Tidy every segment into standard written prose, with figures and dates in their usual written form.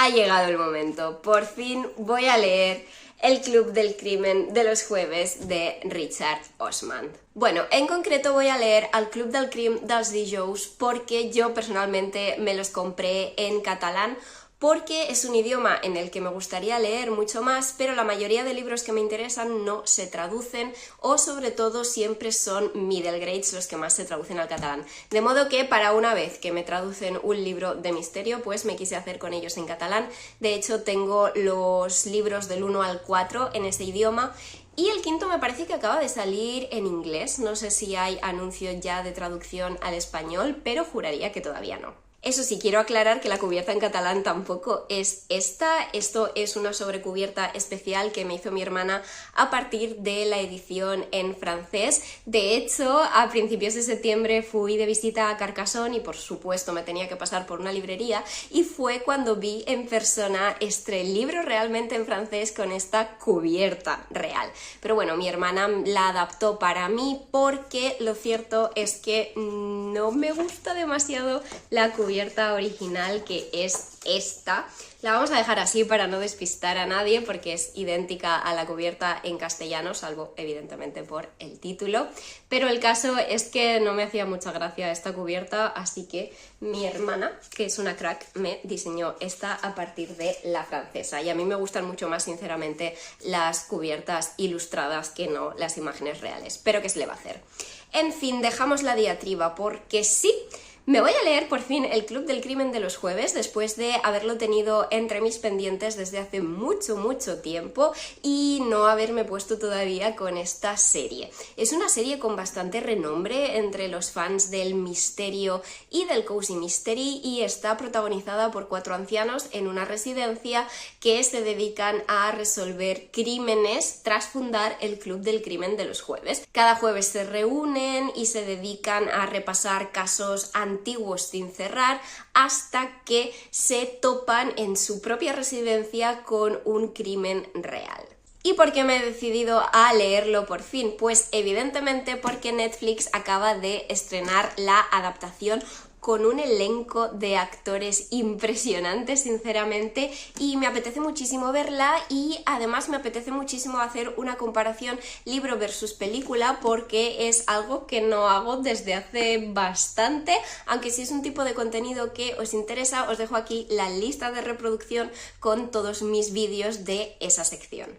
Ha llegado el momento, por fin voy a leer El Club del Crimen de los Jueves de Richard Osman. Bueno, en concreto voy a leer El Club del Crim dels Dijous porque yo personalmente me los compré en catalán porque es un idioma en el que me gustaría leer mucho más, pero la mayoría de libros que me interesan no se traducen o sobre todo siempre son middle grades los que más se traducen al catalán. De modo que para una vez que me traducen un libro de misterio, pues me quise hacer con ellos en catalán. De hecho tengo los libros del 1 al 4 en ese idioma. Y el quinto me parece que acaba de salir en inglés, no sé si hay anuncio ya de traducción al español, pero juraría que todavía no. Eso sí, quiero aclarar que la cubierta en catalán tampoco es esta, esto es una sobrecubierta especial que me hizo mi hermana a partir de la edición en francés. De hecho, a principios de septiembre fui de visita a Carcassonne y por supuesto me tenía que pasar por una librería y fue cuando vi en persona este libro realmente en francés con esta cubierta real. Pero bueno, mi hermana la adaptó para mí porque lo cierto es que no me gusta demasiado la cubierta original, que es esta. La vamos a dejar así para no despistar a nadie porque es idéntica a la cubierta en castellano, salvo evidentemente por el título, pero el caso es que no me hacía mucha gracia esta cubierta, así que mi hermana, que es una crack, me diseñó esta a partir de la francesa y a mí me gustan mucho más sinceramente las cubiertas ilustradas que no las imágenes reales, pero ¿qué se le va a hacer? En fin, dejamos la diatriba porque sí, me voy a leer por fin El Club del Crimen de los Jueves después de haberlo tenido entre mis pendientes desde hace mucho tiempo y no haberme puesto todavía con esta serie. Es una serie con bastante renombre entre los fans del misterio y del cozy mystery y está protagonizada por 4 ancianos en una residencia que se dedican a resolver crímenes tras fundar el Club del Crimen de los Jueves. Cada jueves se reúnen y se dedican a repasar casos antiguos sin cerrar hasta que se topan en su propia residencia con un crimen real. ¿Y por qué me he decidido a leerlo por fin? Pues evidentemente porque Netflix acaba de estrenar la adaptación con un elenco de actores impresionantes, sinceramente, y me apetece muchísimo verla y además me apetece muchísimo hacer una comparación libro versus película porque es algo que no hago desde hace bastante, aunque si es un tipo de contenido que os interesa, os dejo aquí la lista de reproducción con todos mis vídeos de esa sección.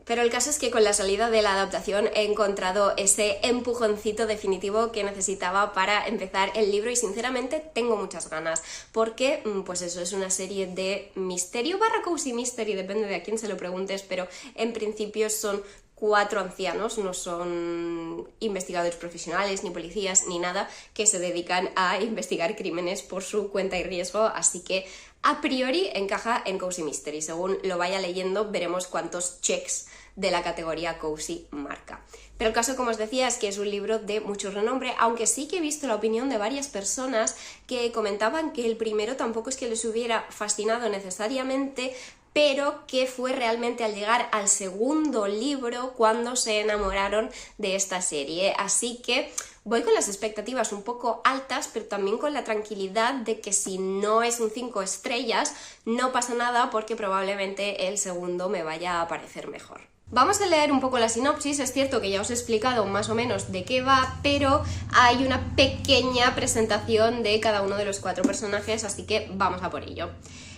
Pero el caso es que con la salida de la adaptación he encontrado ese empujoncito definitivo que necesitaba para empezar el libro y sinceramente tengo muchas ganas porque, pues eso, es una serie de misterio / cozy mystery, depende de a quién se lo preguntes, pero en principio son 4 ancianos, no son investigadores profesionales, ni policías, ni nada, que se dedican a investigar crímenes por su cuenta y riesgo, así que a priori encaja en cozy mystery. Según lo vaya leyendo veremos cuántos checks de la categoría cozy marca. Pero el caso, como os decía, es que es un libro de mucho renombre, aunque sí que he visto la opinión de varias personas que comentaban que el primero tampoco es que les hubiera fascinado necesariamente, pero que fue realmente al llegar al segundo libro cuando se enamoraron de esta serie. Así que voy con las expectativas un poco altas, pero también con la tranquilidad de que si no es un 5 estrellas, no pasa nada porque probablemente el segundo me vaya a parecer mejor. Vamos a leer un poco la sinopsis. Es cierto que ya os he explicado más o menos de qué va, pero hay una pequeña presentación de cada uno de los 4 personajes, así que vamos a por ello.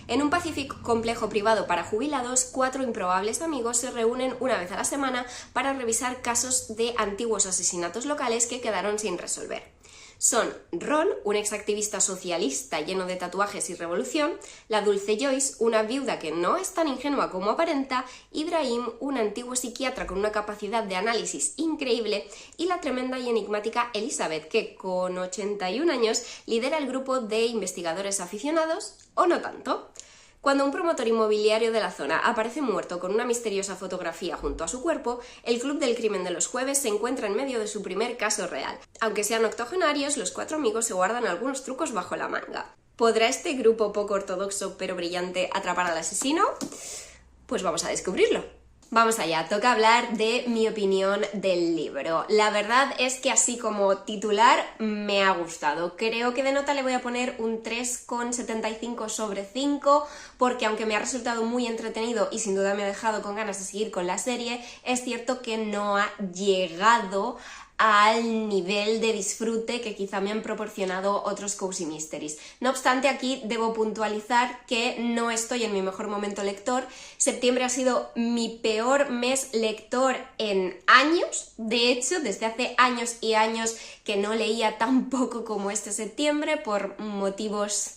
En un pacífico complejo privado para jubilados, 4 improbables amigos se reúnen una vez a la semana para revisar casos de antiguos asesinatos locales que quedaron sin resolver. Son Ron, un exactivista socialista lleno de tatuajes y revolución, la dulce Joyce, una viuda que no es tan ingenua como aparenta, Ibrahim, un antiguo psiquiatra con una capacidad de análisis increíble, y la tremenda y enigmática Elizabeth, que con 81 años lidera el grupo de investigadores aficionados, o no tanto. Cuando un promotor inmobiliario de la zona aparece muerto con una misteriosa fotografía junto a su cuerpo, el Club del Crimen de los Jueves se encuentra en medio de su primer caso real. Aunque sean octogenarios, los 4 amigos se guardan algunos trucos bajo la manga. ¿Podrá este grupo poco ortodoxo pero brillante atrapar al asesino? Pues vamos a descubrirlo. Vamos allá, toca hablar de mi opinión del libro. La verdad es que así como titular me ha gustado. Creo que de nota le voy a poner un 3,75 sobre 5 porque aunque me ha resultado muy entretenido y sin duda me ha dejado con ganas de seguir con la serie, es cierto que no ha llegado al nivel de disfrute que quizá me han proporcionado otros Cozy Mysteries. No obstante, aquí debo puntualizar que no estoy en mi mejor momento lector. Septiembre ha sido mi peor mes lector en años. De hecho, desde hace años y años que no leía tan poco como este septiembre por motivos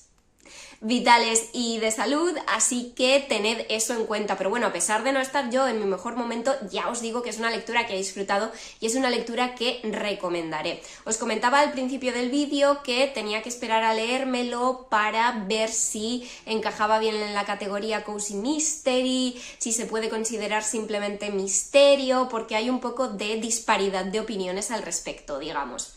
vitales y de salud, así que tened eso en cuenta. Pero bueno, a pesar de no estar yo en mi mejor momento, ya os digo que es una lectura que he disfrutado y es una lectura que recomendaré. Os comentaba al principio del vídeo que tenía que esperar a leérmelo para ver si encajaba bien en la categoría Cozy Mystery, si se puede considerar simplemente misterio, porque hay un poco de disparidad de opiniones al respecto, digamos.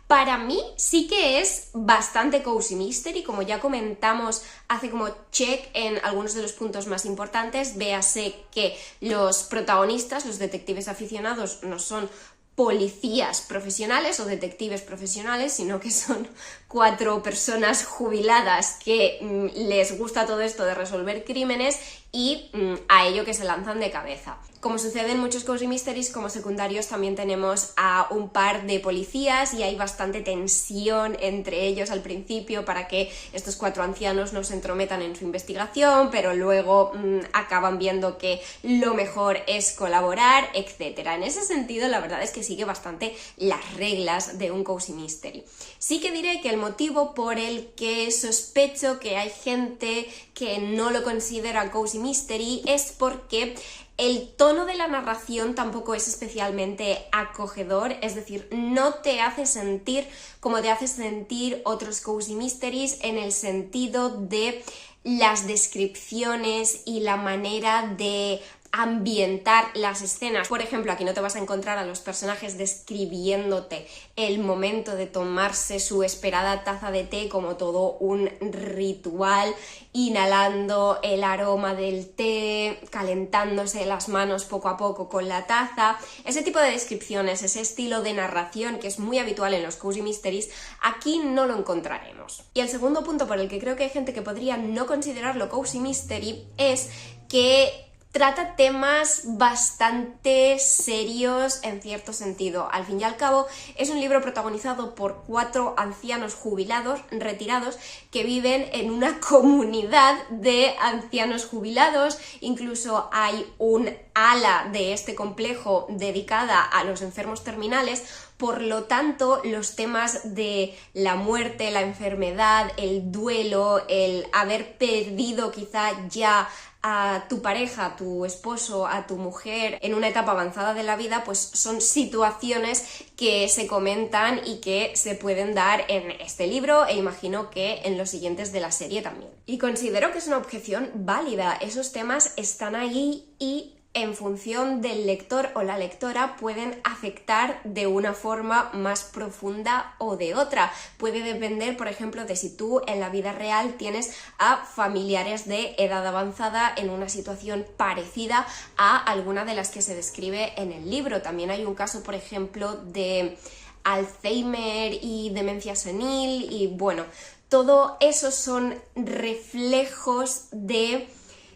Para mí sí que es bastante Cozy Mystery, como ya comentamos, hace como check en algunos de los puntos más importantes. Véase que los protagonistas, los detectives aficionados, no son policías profesionales o detectives profesionales, sino que son 4 personas jubiladas que les gusta todo esto de resolver crímenes y a ello que se lanzan de cabeza. Como sucede en muchos Cozy Mysteries, como secundarios también tenemos a un par de policías y hay bastante tensión entre ellos al principio para que estos 4 ancianos no se entrometan en su investigación, pero luego acaban viendo que lo mejor es colaborar, etc. En ese sentido, la verdad es que sigue bastante las reglas de un Cozy Mystery. Sí que diré que el motivo por el que sospecho que hay gente que no lo considera Cozy Mystery es porque el tono de la narración tampoco es especialmente acogedor, es decir, no te hace sentir como te hace sentir otros Cozy Mysteries en el sentido de las descripciones y la manera de ambientar las escenas. Por ejemplo, aquí no te vas a encontrar a los personajes describiéndote el momento de tomarse su esperada taza de té como todo un ritual, inhalando el aroma del té, calentándose las manos poco a poco con la taza. Ese tipo de descripciones, ese estilo de narración que es muy habitual en los Cozy Mysteries, aquí no lo encontraremos. Y el segundo punto por el que creo que hay gente que podría no considerarlo Cozy Mystery es que trata temas bastante serios en cierto sentido. Al fin y al cabo, es un libro protagonizado por 4 ancianos jubilados, retirados, que viven en una comunidad de ancianos jubilados. Incluso hay un ala de este complejo dedicada a los enfermos terminales. Por lo tanto, los temas de la muerte, la enfermedad, el duelo, el haber perdido quizá ya a tu pareja, a tu esposo, a tu mujer en una etapa avanzada de la vida, pues son situaciones que se comentan y que se pueden dar en este libro e imagino que en los siguientes de la serie también. Y considero que es una objeción válida, esos temas están ahí y en función del lector o la lectora pueden afectar de una forma más profunda o de otra. Puede depender, por ejemplo, de si tú en la vida real tienes a familiares de edad avanzada en una situación parecida a alguna de las que se describe en el libro. También hay un caso, por ejemplo, de Alzheimer y demencia senil y bueno, todo eso son reflejos de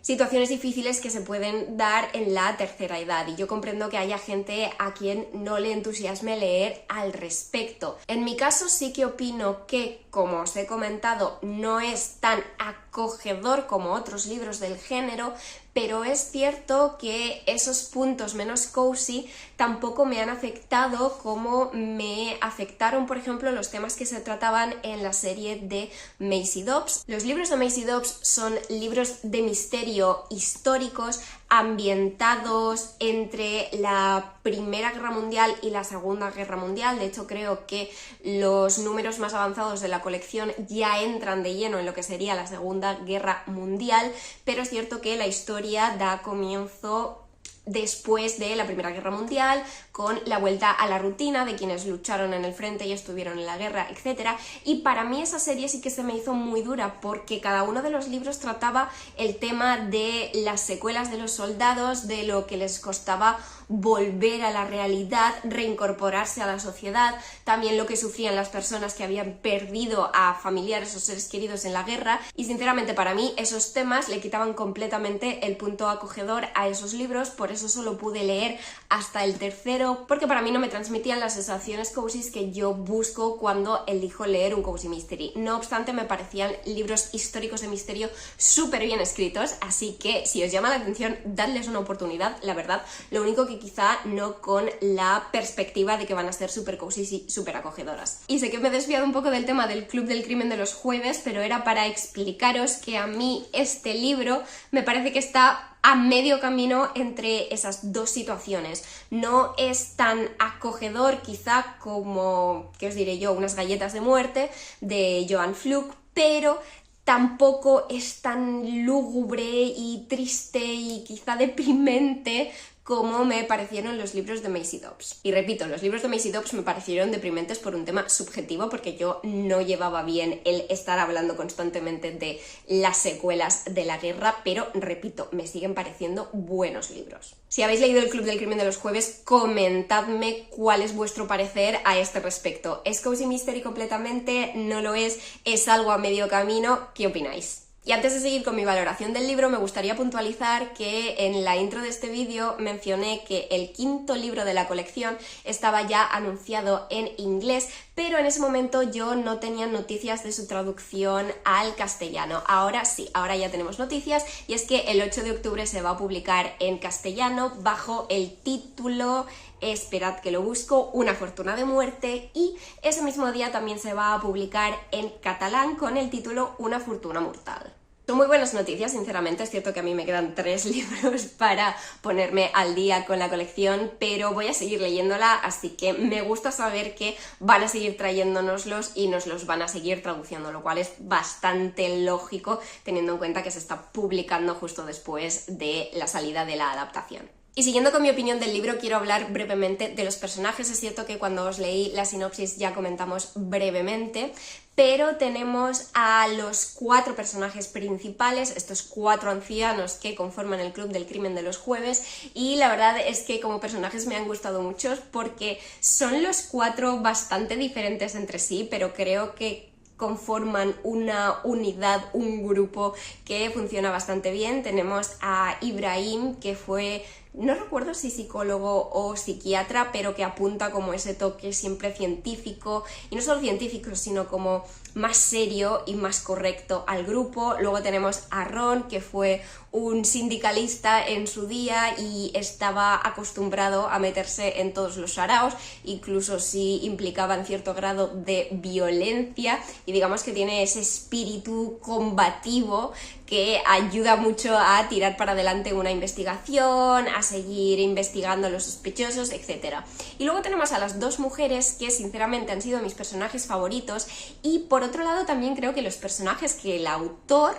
situaciones difíciles que se pueden dar en la tercera edad y yo comprendo que haya gente a quien no le entusiasme leer al respecto. En mi caso sí que opino que, como os he comentado, no es tan acogedor como otros libros del género, pero es cierto que esos puntos menos cozy tampoco me han afectado como me afectaron, por ejemplo, los temas que se trataban en la serie de Maisie Dobbs. Los libros de Maisie Dobbs son libros de misterio históricos ambientados entre la Primera Guerra Mundial y la Segunda Guerra Mundial. De hecho, creo que los números más avanzados de la colección ya entran de lleno en lo que sería la Segunda Guerra Mundial, pero es cierto que la historia da comienzo después de la Primera Guerra Mundial, con la vuelta a la rutina de quienes lucharon en el frente y estuvieron en la guerra, etc. Y para mí esa serie sí que se me hizo muy dura porque cada uno de los libros trataba el tema de las secuelas de los soldados, de lo que les costaba volver a la realidad, reincorporarse a la sociedad, también lo que sufrían las personas que habían perdido a familiares o seres queridos en la guerra, y sinceramente para mí esos temas le quitaban completamente el punto acogedor a esos libros, por eso solo pude leer hasta el tercero, porque para mí no me transmitían las sensaciones cozy que yo busco cuando elijo leer un cozy mystery. No obstante, me parecían libros históricos de misterio súper bien escritos, así que si os llama la atención, dadles una oportunidad, la verdad. Lo único que quizá no con la perspectiva de que van a ser súper cozy y súper acogedoras. Y sé que me he desviado un poco del tema del Club del Crimen de los jueves, pero era para explicaros que a mí este libro me parece que está a medio camino entre esas dos situaciones. No es tan acogedor quizá como, ¿qué os diré yo?, Unas galletas de muerte de Joan Fluke, pero tampoco es tan lúgubre y triste y quizá deprimente como me parecieron los libros de Maisie Dobbs. Y repito, los libros de Maisie Dobbs me parecieron deprimentes por un tema subjetivo, porque yo no llevaba bien el estar hablando constantemente de las secuelas de la guerra, pero repito, me siguen pareciendo buenos libros. Si habéis leído El Club del Crimen de los jueves, comentadme cuál es vuestro parecer a este respecto. ¿Es cozy mystery completamente? ¿No lo es? ¿Es algo a medio camino? ¿Qué opináis? Y antes de seguir con mi valoración del libro, me gustaría puntualizar que en la intro de este vídeo mencioné que el quinto libro de la colección estaba ya anunciado en inglés, pero en ese momento yo no tenía noticias de su traducción al castellano. Ahora sí, ahora ya tenemos noticias, y es que el 8 de octubre se va a publicar en castellano bajo el título, esperad que lo busco, Una fortuna de muerte, y ese mismo día también se va a publicar en catalán con el título Una fortuna mortal. Son muy buenas noticias, sinceramente. Es cierto que a mí me quedan 3 libros para ponerme al día con la colección, pero voy a seguir leyéndola, así que me gusta saber que van a seguir trayéndonoslos y nos los van a seguir traduciendo, lo cual es bastante lógico teniendo en cuenta que se está publicando justo después de la salida de la adaptación. Y siguiendo con mi opinión del libro, quiero hablar brevemente de los personajes. Es cierto que cuando os leí la sinopsis ya comentamos brevemente, pero tenemos a los 4 personajes principales, estos 4 ancianos que conforman el Club del Crimen de los jueves, y la verdad es que como personajes me han gustado muchos porque son los 4 bastante diferentes entre sí, pero creo que conforman una unidad, un grupo que funciona bastante bien. Tenemos a Ibrahim, que fue, no recuerdo si psicólogo o psiquiatra, pero que apunta como ese toque siempre científico, y no solo científico, sino como más serio y más correcto al grupo. Luego tenemos a Ron, que fue un sindicalista en su día y estaba acostumbrado a meterse en todos los saraos, incluso si implicaban cierto grado de violencia, y digamos que tiene ese espíritu combativo que ayuda mucho a tirar para adelante una investigación, a seguir investigando a los sospechosos, etc. Y luego tenemos a las 2 mujeres que sinceramente han sido mis personajes favoritos, y por otro lado también creo que los personajes que el autor,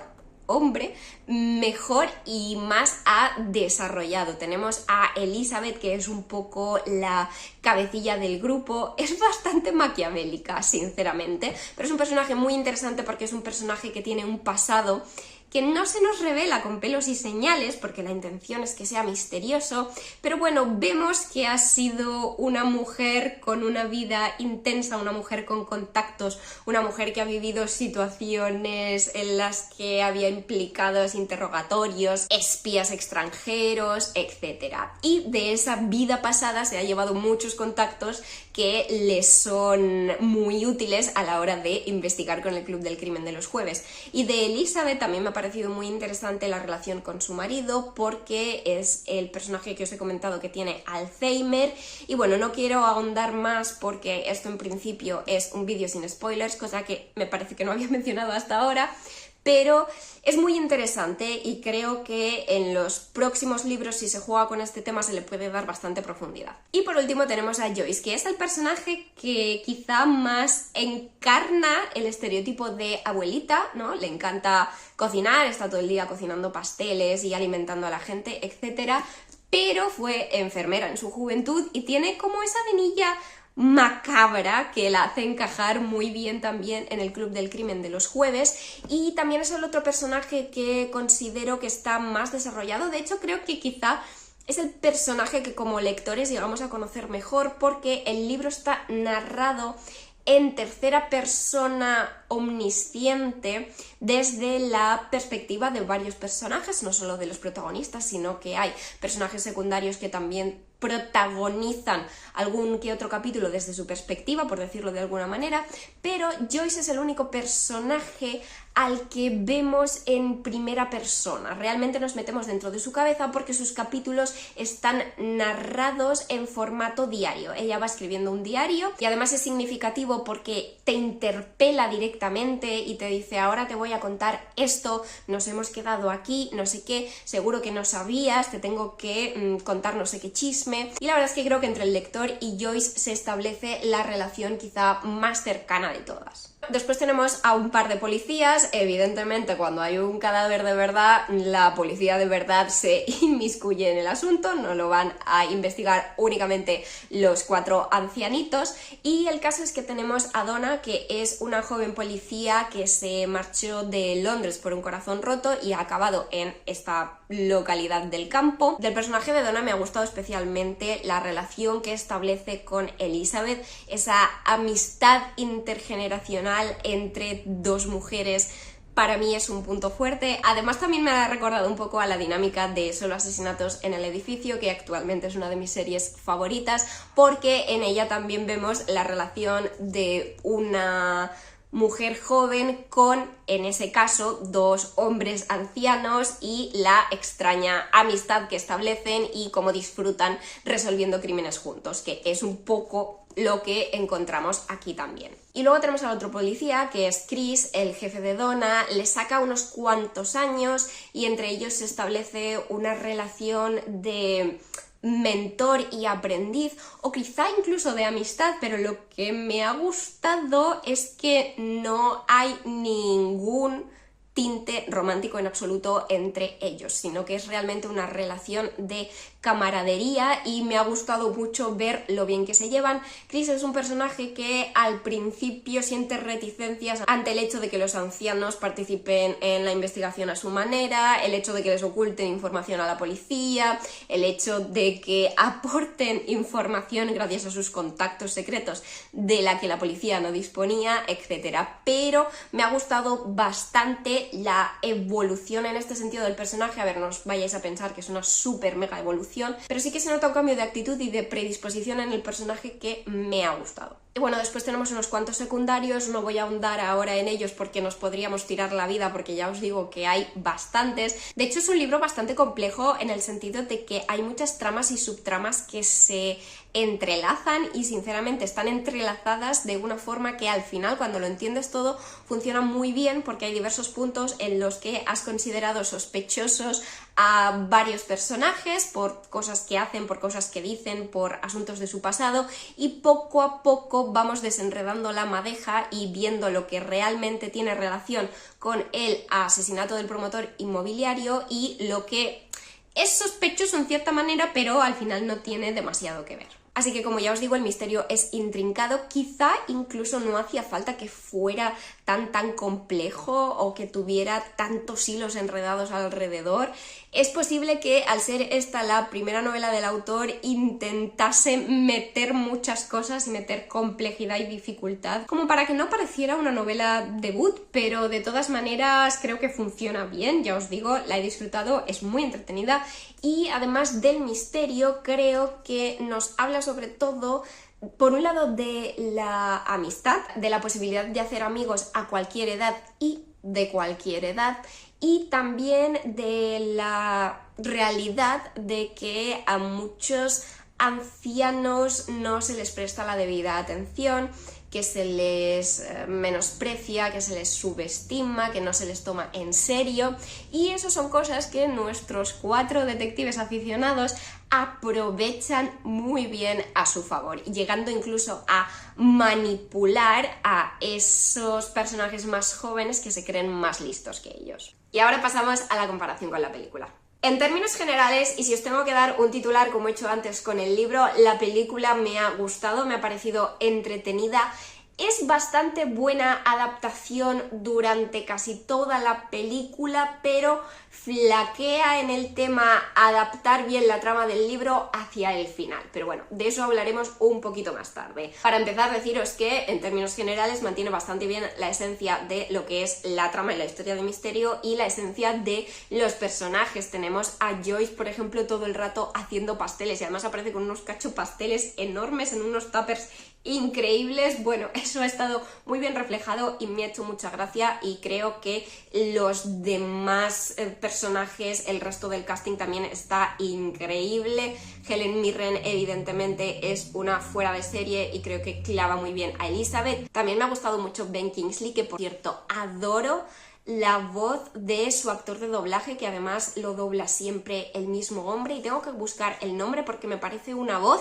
hombre, mejor y más ha desarrollado. Tenemos a Elizabeth, que es un poco la cabecilla del grupo. Es bastante maquiavélica, sinceramente, pero es un personaje muy interesante porque es un personaje que tiene un pasado que no se nos revela con pelos y señales, porque la intención es que sea misterioso, pero bueno, vemos que ha sido una mujer con una vida intensa, una mujer con contactos, una mujer que ha vivido situaciones en las que había implicados interrogatorios, espías extranjeros, etc. Y de esa vida pasada se ha llevado muchos contactos que le son muy útiles a la hora de investigar con el Club del Crimen de los jueves. Y de Elizabeth también me ha parecido muy interesante la relación con su marido, porque es el personaje que os he comentado que tiene Alzheimer, y bueno, no quiero ahondar más porque esto en principio es un vídeo sin spoilers, cosa que me parece que no había mencionado hasta ahora, pero es muy interesante y creo que en los próximos libros, si se juega con este tema, se le puede dar bastante profundidad. Y por último tenemos a Joyce, que es el personaje que quizá más encarna el estereotipo de abuelita, ¿no? Le encanta cocinar, está todo el día cocinando pasteles y alimentando a la gente, etc. pero fue enfermera en su juventud y tiene como esa venilla macabra que la hace encajar muy bien también en el Club del Crimen de los jueves, y también es el otro personaje que considero que está más desarrollado. De hecho, creo que quizá es el personaje que como lectores llegamos a conocer mejor, porque el libro está narrado en tercera persona omnisciente desde la perspectiva de varios personajes, no solo de los protagonistas, sino que hay personajes secundarios que también protagonizan algún que otro capítulo desde su perspectiva, por decirlo de alguna manera, pero Joyce es el único personaje al que vemos en primera persona. Realmente nos metemos dentro de su cabeza porque sus capítulos están narrados en formato diario. Ella va escribiendo un diario y además es significativo porque te interpela directamente y te dice: ahora te voy a contar esto, nos hemos quedado aquí, no sé qué, seguro que no sabías, te tengo que contar no sé qué chisme. Y la verdad es que creo que entre el lector y Joyce se establece la relación quizá más cercana de todas. Después tenemos a un par de policías. Evidentemente, cuando hay un cadáver de verdad, la policía de verdad se inmiscuye en el asunto, no lo van a investigar únicamente los 4 ancianitos. Y el caso es que tenemos a Donna, que es una joven policía que se marchó de Londres por un corazón roto y ha acabado en esta localidad del campo. Del personaje de Donna me ha gustado especialmente la relación que establece con Elizabeth, esa amistad intergeneracional entre dos mujeres. Para mí es un punto fuerte. Además también me ha recordado un poco a la dinámica de Solo asesinatos en el edificio, que actualmente es una de mis series favoritas, porque en ella también vemos la relación de una mujer joven con, en ese caso, 2 hombres ancianos y la extraña amistad que establecen y cómo disfrutan resolviendo crímenes juntos, que es un poco lo que encontramos aquí también. Y luego tenemos al otro policía, que es Chris, el jefe de Donna. Le saca unos cuantos años y entre ellos se establece una relación de mentor y aprendiz, o quizá incluso de amistad, pero lo que me ha gustado es que no hay ningún tinte romántico en absoluto entre ellos, sino que es realmente una relación de camaradería y me ha gustado mucho ver lo bien que se llevan. Chris es un personaje que al principio siente reticencias ante el hecho de que los ancianos participen en la investigación a su manera, el hecho de que les oculten información a la policía, el hecho de que aporten información gracias a sus contactos secretos de la que la policía no disponía, etc. Pero me ha gustado bastante la evolución en este sentido del personaje. A ver, no os vayáis a pensar que es una súper mega evolución, pero sí que se nota un cambio de actitud y de predisposición en el personaje que me ha gustado. Y bueno, después tenemos unos cuantos secundarios, no voy a ahondar ahora en ellos porque nos podríamos tirar la vida, porque ya os digo que hay bastantes. De hecho, es un libro bastante complejo en el sentido de que hay muchas tramas y subtramas que se entrelazan y sinceramente están entrelazadas de una forma que al final, cuando lo entiendes todo, funciona muy bien, porque hay diversos puntos en los que has considerado sospechosos a varios personajes por cosas que hacen, por cosas que dicen, por asuntos de su pasado, y poco a poco vamos desenredando la madeja y viendo lo que realmente tiene relación con el asesinato del promotor inmobiliario y lo que es sospechoso en cierta manera, pero al final no tiene demasiado que ver. Así que, como ya os digo, el misterio es intrincado, quizá incluso no hacía falta que fuera tan complejo o que tuviera tantos hilos enredados alrededor. Es posible que, al ser esta la primera novela del autor, intentase meter muchas cosas y meter complejidad y dificultad como para que no pareciera una novela debut, pero de todas maneras creo que funciona bien. Ya os digo, la he disfrutado, es muy entretenida y además del misterio creo que nos habla sobre todo, por un lado, de la amistad, de la posibilidad de hacer amigos a cualquier edad y de cualquier edad, y también de la realidad de que a muchos ancianos no se les presta la debida atención, que se les menosprecia, que se les subestima, que no se les toma en serio, y eso son cosas que nuestros 4 detectives aficionados aprovechan muy bien a su favor, llegando incluso a manipular a esos personajes más jóvenes que se creen más listos que ellos. Y ahora pasamos a la comparación con la película. En términos generales, y si os tengo que dar un titular como he hecho antes con el libro, la película me ha gustado, me ha parecido entretenida. Es bastante buena adaptación durante casi toda la película, pero flaquea en el tema adaptar bien la trama del libro hacia el final. Pero bueno, de eso hablaremos un poquito más tarde. Para empezar, deciros que en términos generales mantiene bastante bien la esencia de lo que es la trama y la historia de misterio y la esencia de los personajes. Tenemos a Joyce, por ejemplo, todo el rato haciendo pasteles y además aparece con unos cacho pasteles enormes en unos tuppers increíbles. Bueno, eso ha estado muy bien reflejado y me ha hecho mucha gracia, y creo que los demás personajes, el resto del casting también está increíble. Helen Mirren evidentemente es una fuera de serie y creo que clava muy bien a Elizabeth. También me ha gustado mucho Ben Kingsley, que por cierto adoro la voz de su actor de doblaje, que además lo dobla siempre el mismo hombre, y tengo que buscar el nombre porque me parece una voz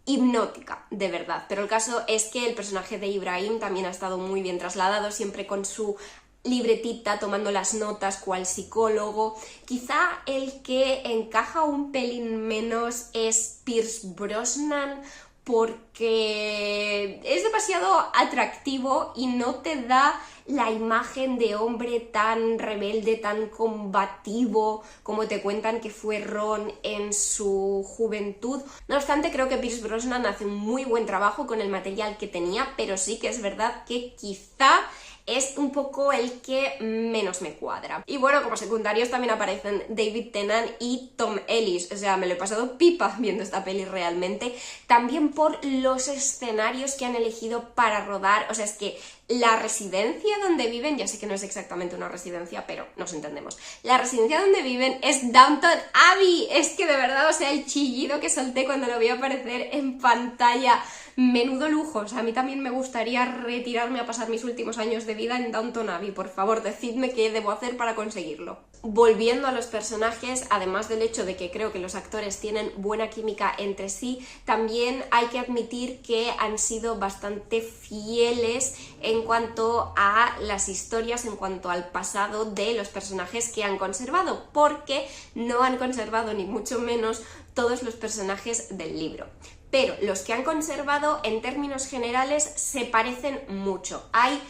hipnótica, de verdad. Pero el caso es que el personaje de Ibrahim también ha estado muy bien trasladado, siempre con su libretita, tomando las notas, cual psicólogo. Quizá el que encaja un pelín menos es Pierce Brosnan, porque es demasiado atractivo y no te da la imagen de hombre tan rebelde, tan combativo como te cuentan que fue Ron en su juventud. No obstante, creo que Pierce Brosnan hace un muy buen trabajo con el material que tenía, pero sí que es verdad que quizá es un poco el que menos me cuadra. Y bueno, como secundarios también aparecen David Tennant y Tom Ellis. O sea, me lo he pasado pipa viendo esta peli realmente. También por los escenarios que han elegido para rodar. O sea, es que la residencia donde viven, ya sé que no es exactamente una residencia, pero nos entendemos. La residencia donde viven es Downton Abbey. Es que de verdad, o sea, el chillido que solté cuando lo vi aparecer en pantalla, menudo lujo. O sea, a mí también me gustaría retirarme a pasar mis últimos años de vida en Downton Abbey. Por favor, decidme qué debo hacer para conseguirlo. Volviendo a los personajes, además del hecho de que creo que los actores tienen buena química entre sí, también hay que admitir que han sido bastante fieles en cuanto a las historias, en cuanto al pasado de los personajes que han conservado, porque no han conservado ni mucho menos todos los personajes del libro. Pero los que han conservado, en términos generales, se parecen mucho. Hay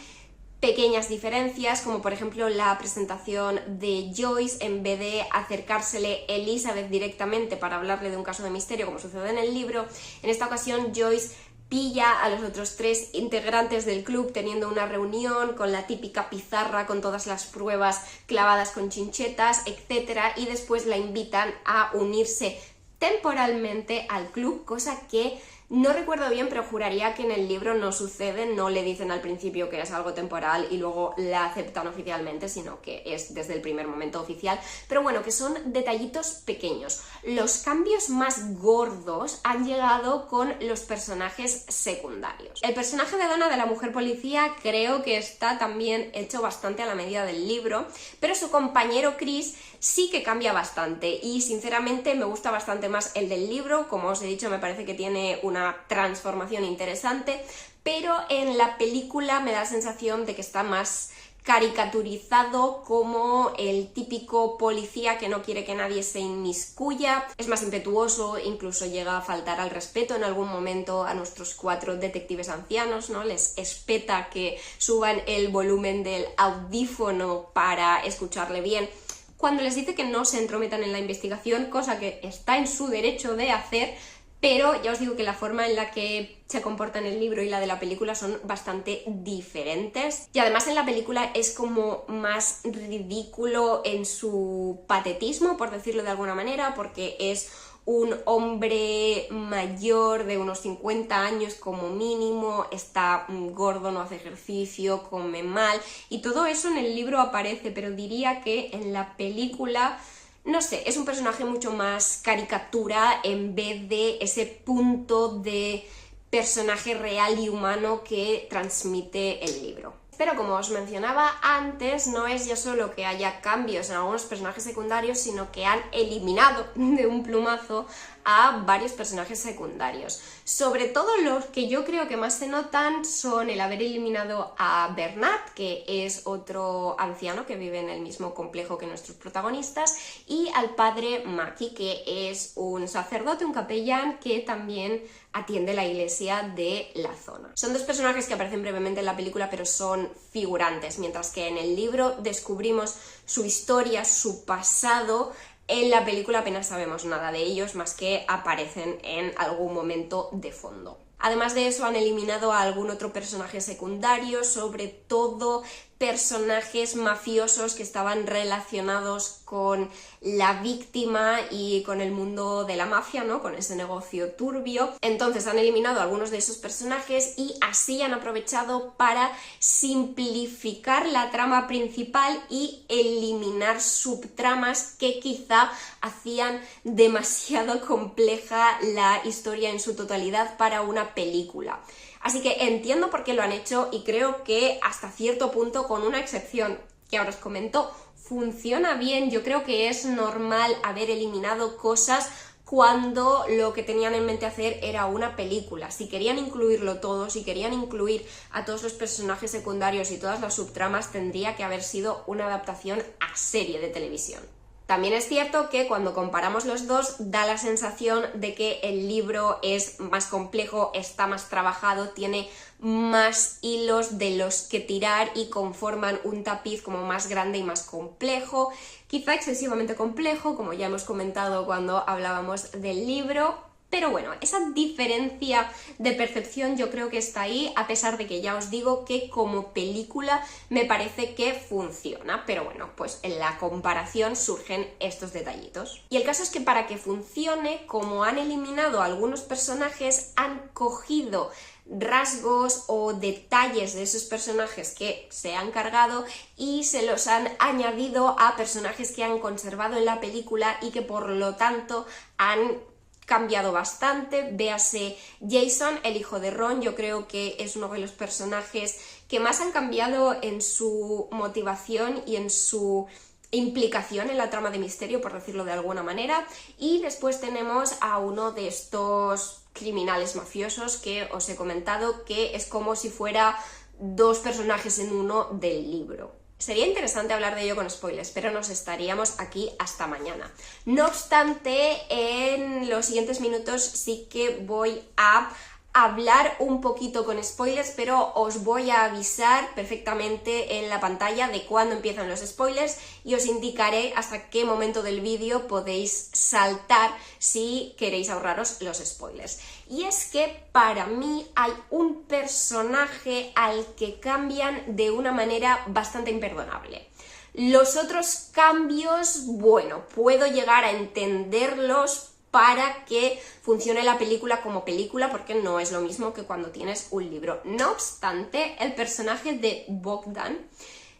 pequeñas diferencias, como por ejemplo la presentación de Joyce. En vez de acercársele Elizabeth directamente para hablarle de un caso de misterio, como sucede en el libro, en esta ocasión Joyce pilla a los otros 3 integrantes del club teniendo una reunión con la típica pizarra con todas las pruebas clavadas con chinchetas, etcétera, y después la invitan a unirse temporalmente al club, cosa que no recuerdo bien, pero juraría que en el libro no sucede. No le dicen al principio que es algo temporal y luego la aceptan oficialmente, sino que es desde el primer momento oficial. Pero bueno, que son detallitos pequeños. Los cambios más gordos han llegado con los personajes secundarios. El personaje de Donna, de la mujer policía, creo que está también hecho bastante a la medida del libro, pero su compañero Chris sí que cambia bastante y sinceramente me gusta bastante más el del libro. Como os he dicho, me parece que tiene una transformación interesante, pero en la película me da la sensación de que está más caricaturizado como el típico policía que no quiere que nadie se inmiscuya. Es más impetuoso, incluso llega a faltar al respeto en algún momento a nuestros 4 detectives ancianos, ¿no? Les espeta que suban el volumen del audífono para escucharle bien, cuando les dice que no se entrometan en la investigación, cosa que está en su derecho de hacer. Pero ya os digo que la forma en la que se comporta en el libro y la de la película son bastante diferentes. Y además en la película es como más ridículo en su patetismo, por decirlo de alguna manera, porque es un hombre mayor de unos 50 años como mínimo, está gordo, no hace ejercicio, come mal, y todo eso en el libro aparece, pero diría que en la película, no sé, es un personaje mucho más caricatura en vez de ese punto de personaje real y humano que transmite el libro. Pero como os mencionaba antes, no es ya solo que haya cambios en algunos personajes secundarios, sino que han eliminado de un plumazo a varios personajes secundarios. Sobre todo los que yo creo que más se notan son el haber eliminado a Bernard, que es otro anciano que vive en el mismo complejo que nuestros protagonistas, y al padre Maki, que es un sacerdote, un capellán que también atiende la iglesia de la zona. Son dos personajes que aparecen brevemente en la película, pero son figurantes, mientras que en el libro descubrimos su historia, su pasado. En la película apenas sabemos nada de ellos, más que aparecen en algún momento de fondo. Además de eso, han eliminado a algún otro personaje secundario, sobre todo personajes mafiosos que estaban relacionados con la víctima y con el mundo de la mafia, ¿no? Con ese negocio turbio. Entonces han eliminado algunos de esos personajes y así han aprovechado para simplificar la trama principal y eliminar subtramas que quizá hacían demasiado compleja la historia en su totalidad para una película. Así que entiendo por qué lo han hecho y creo que hasta cierto punto, con una excepción que ahora os comento, funciona bien. Yo creo que es normal haber eliminado cosas cuando lo que tenían en mente hacer era una película. Si querían incluirlo todo, si querían incluir a todos los personajes secundarios y todas las subtramas, tendría que haber sido una adaptación a serie de televisión. También es cierto que cuando comparamos los dos da la sensación de que el libro es más complejo, está más trabajado, tiene más hilos de los que tirar y conforman un tapiz como más grande y más complejo, quizá excesivamente complejo, como ya hemos comentado cuando hablábamos del libro. Pero bueno, esa diferencia de percepción yo creo que está ahí, a pesar de que ya os digo que como película me parece que funciona. Pero bueno, pues en la comparación surgen estos detallitos. Y el caso es que para que funcione, como han eliminado a algunos personajes, han cogido rasgos o detalles de esos personajes que se han cargado y se los han añadido a personajes que han conservado en la película y que por lo tanto han cambiado bastante. Véase Jason, el hijo de Ron, yo creo que es uno de los personajes que más han cambiado en su motivación y en su implicación en la trama de misterio, por decirlo de alguna manera. Y después tenemos a uno de estos criminales mafiosos que os he comentado, que es como si fuera dos personajes en uno del libro. Sería interesante hablar de ello con spoilers, pero nos estaríamos aquí hasta mañana. No obstante, en los siguientes minutos sí que voy a hablar un poquito con spoilers, pero os voy a avisar perfectamente en la pantalla de cuándo empiezan los spoilers y os indicaré hasta qué momento del vídeo podéis saltar si queréis ahorraros los spoilers. Y es que para mí hay un personaje al que cambian de una manera bastante imperdonable. Los otros cambios, bueno, puedo llegar a entenderlos para que funcione la película como película, porque no es lo mismo que cuando tienes un libro. No obstante, el personaje de Bogdan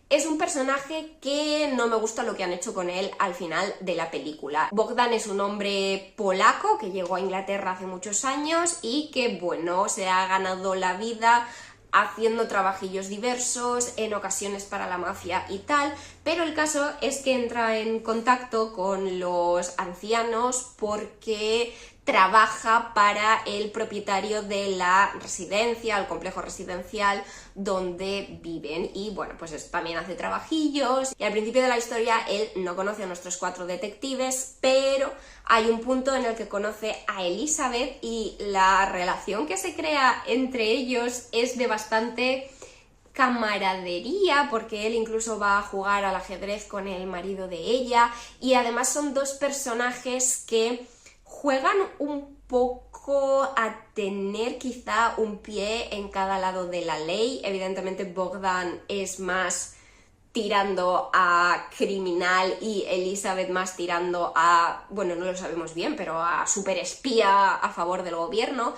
es un personaje que no me gusta lo que han hecho con él al final de la película. Bogdan es un hombre polaco que llegó a Inglaterra hace muchos años y que, bueno, se ha ganado la vida haciendo trabajillos diversos, en ocasiones para la mafia y tal, pero el caso es que entra en contacto con los ancianos porque trabaja para el propietario de la residencia, el complejo residencial donde viven, y bueno, pues también hace trabajillos. Y al principio de la historia él no conoce a nuestros 4 detectives, pero hay un punto en el que conoce a Elizabeth y la relación que se crea entre ellos es de bastante camaradería, porque él incluso va a jugar al ajedrez con el marido de ella, y además son dos personajes que juegan un poco a tener quizá un pie en cada lado de la ley. Evidentemente Bogdan es más tirando a criminal y Elizabeth más tirando a, bueno, no lo sabemos bien, pero a superespía a favor del gobierno.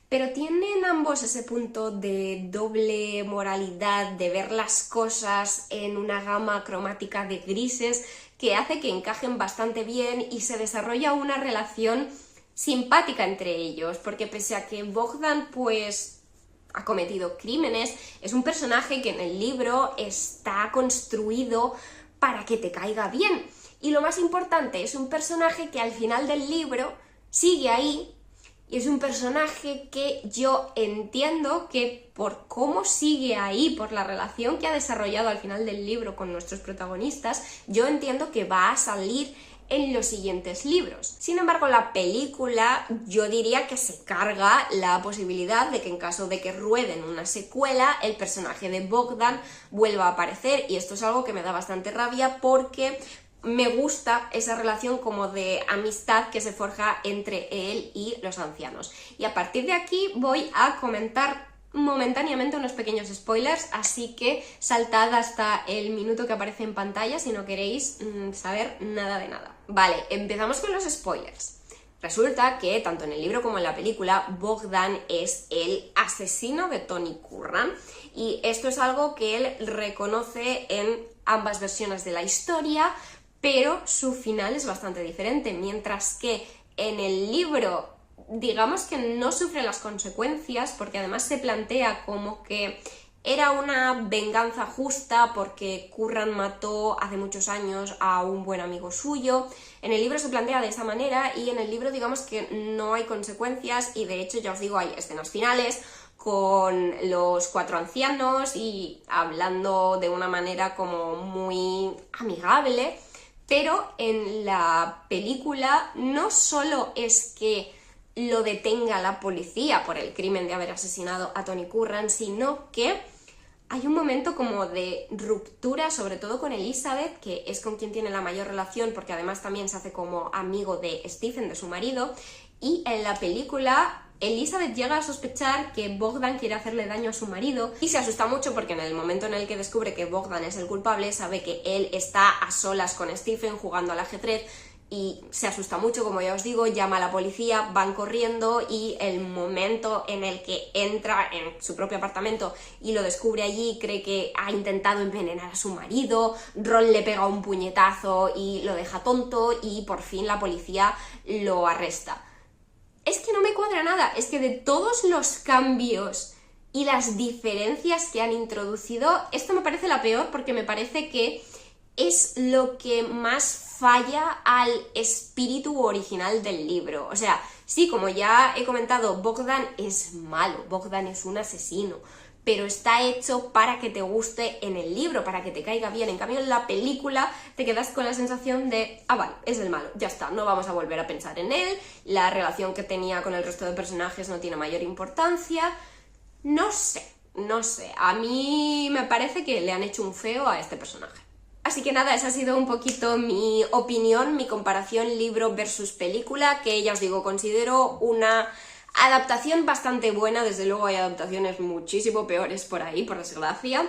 Pero tienen ambos ese punto de doble moralidad, de ver las cosas en una gama cromática de grises que hace que encajen bastante bien y se desarrolla una relación simpática entre ellos, porque pese a que Bogdan pues ha cometido crímenes, es un personaje que en el libro está construido para que te caiga bien. Y lo más importante, es un personaje que al final del libro sigue ahí, y es un personaje que yo entiendo que por cómo sigue ahí, por la relación que ha desarrollado al final del libro con nuestros protagonistas, yo entiendo que va a salir en los siguientes libros. Sin embargo, la película yo diría que se carga la posibilidad de que en caso de que rueden una secuela, el personaje de Bogdan vuelva a aparecer, y esto es algo que me da bastante rabia porque me gusta esa relación como de amistad que se forja entre él y los ancianos. Y a partir de aquí voy a comentar momentáneamente unos pequeños spoilers, así que saltad hasta el minuto que aparece en pantalla si no queréis saber nada de nada. Vale, empezamos con los spoilers. Resulta que tanto en el libro como en la película Bogdan es el asesino de Tony Curran, y esto es algo que él reconoce en ambas versiones de la historia, pero su final es bastante diferente. Mientras que en el libro, digamos que no sufre las consecuencias, porque además se plantea como que era una venganza justa porque Curran mató hace muchos años a un buen amigo suyo. En el libro se plantea de esa manera, y en el libro digamos que no hay consecuencias, y de hecho ya os digo, hay escenas finales con los 4 ancianos y hablando de una manera como muy amigable. Pero en la película no solo es que lo detenga la policía por el crimen de haber asesinado a Tony Curran, sino que hay un momento como de ruptura, sobre todo con Elizabeth, que es con quien tiene la mayor relación, porque además también se hace como amigo de Stephen, de su marido, y en la película Elizabeth llega a sospechar que Bogdan quiere hacerle daño a su marido, y se asusta mucho porque en el momento en el que descubre que Bogdan es el culpable, sabe que él está a solas con Stephen jugando al ajedrez, y se asusta mucho, como ya os digo, llama a la policía, van corriendo, y el momento en el que entra en su propio apartamento y lo descubre allí, cree que ha intentado envenenar a su marido, Ron le pega un puñetazo y lo deja tonto, y por fin la policía lo arresta. Es que no me cuadra nada, es que de todos los cambios y las diferencias que han introducido, esta me parece la peor, porque me parece que es lo que más falla al espíritu original del libro. O sea, sí, como ya he comentado, Bogdan es malo, Bogdan es un asesino, pero está hecho para que te guste en el libro, para que te caiga bien. En cambio, en la película te quedas con la sensación de, ah, vale, es el malo, ya está, no vamos a volver a pensar en él, la relación que tenía con el resto de personajes no tiene mayor importancia. No sé, a mí me parece que le han hecho un feo a este personaje. Así que nada, esa ha sido un poquito mi opinión, mi comparación libro versus película, que ya os digo, considero una adaptación bastante buena. Desde luego hay adaptaciones muchísimo peores por ahí, por desgracia,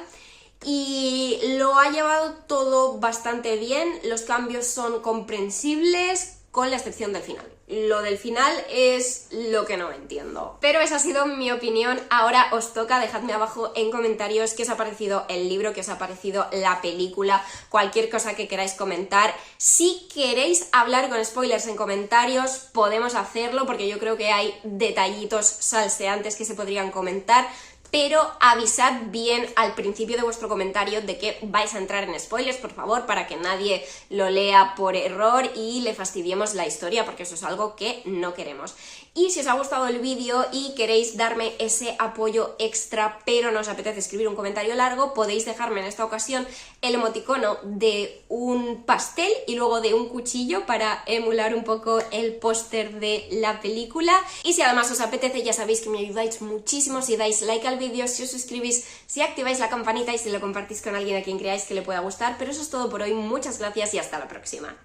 y lo ha llevado todo bastante bien. Los cambios son comprensibles, con la excepción del final. Lo del final es lo que no entiendo. Pero esa ha sido mi opinión. Ahora os toca, dejadme abajo en comentarios qué os ha parecido el libro, qué os ha parecido la película, cualquier cosa que queráis comentar. Si queréis hablar con spoilers en comentarios, podemos hacerlo, porque yo creo que hay detallitos salseantes que se podrían comentar. Pero avisad bien al principio de vuestro comentario de que vais a entrar en spoilers, por favor, para que nadie lo lea por error y le fastidiemos la historia, porque eso es algo que no queremos. Y si os ha gustado el vídeo y queréis darme ese apoyo extra, pero no os apetece escribir un comentario largo, podéis dejarme en esta ocasión el emoticono de un pastel y luego de un cuchillo para emular un poco el póster de la película. Y si además os apetece, ya sabéis que me ayudáis muchísimo si dais like al vídeo, si os suscribís, si activáis la campanita y si lo compartís con alguien a quien creáis que le pueda gustar. Pero eso es todo por hoy, muchas gracias y hasta la próxima.